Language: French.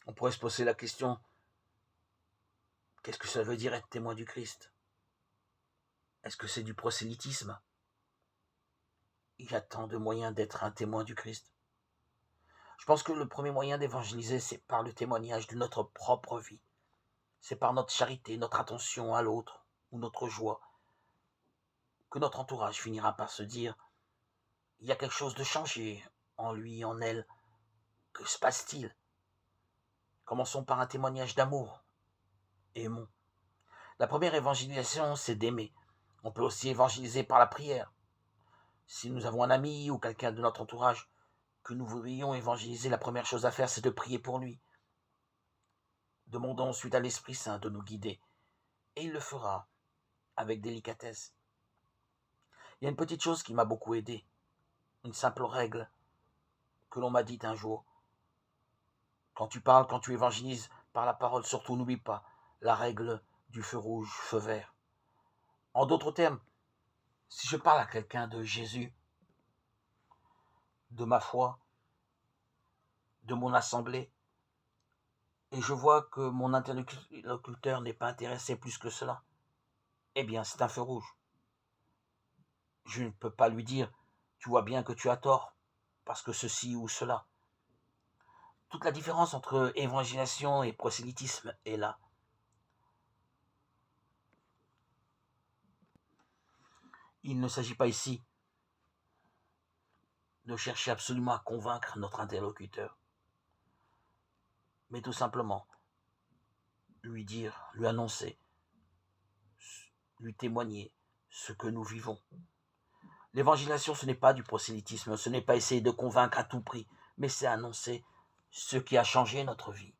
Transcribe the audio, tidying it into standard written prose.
On pourrait se poser la question, qu'est-ce que ça veut dire être témoin du Christ? Est-ce que c'est du prosélytisme? Il y a tant de moyens d'être un témoin du Christ. Je pense que le premier moyen d'évangéliser, c'est par le témoignage de notre propre vie. C'est par notre charité, notre attention à l'autre, ou notre joie, que notre entourage finira par se dire, il y a quelque chose de changé en lui, en elle. Que se passe-t-il? Commençons par un témoignage d'amour. Aimons. La première évangélisation, c'est d'aimer. On peut aussi évangéliser par la prière. Si nous avons un ami ou quelqu'un de notre entourage que nous voudrions évangéliser, la première chose à faire, c'est de prier pour lui. Demandons ensuite à l'Esprit Saint de nous guider. Et il le fera avec délicatesse. Il y a une petite chose qui m'a beaucoup aidé. Une simple règle que l'on m'a dite un jour. Quand tu parles, quand tu évangélises par la parole, surtout n'oublie pas la règle du feu rouge, feu vert. En d'autres termes, si je parle à quelqu'un de Jésus, de ma foi, de mon assemblée, et je vois que mon interlocuteur n'est pas intéressé plus que cela, eh bien c'est un feu rouge. Je ne peux pas lui dire, tu vois bien que tu as tort, parce que ceci ou cela. Toute la différence entre évangélisation et prosélytisme est là. Il ne s'agit pas ici de chercher absolument à convaincre notre interlocuteur, mais tout simplement lui dire, lui annoncer, lui témoigner ce que nous vivons. L'évangélisation, ce n'est pas du prosélytisme, ce n'est pas essayer de convaincre à tout prix, mais c'est annoncer ce qui a changé notre vie.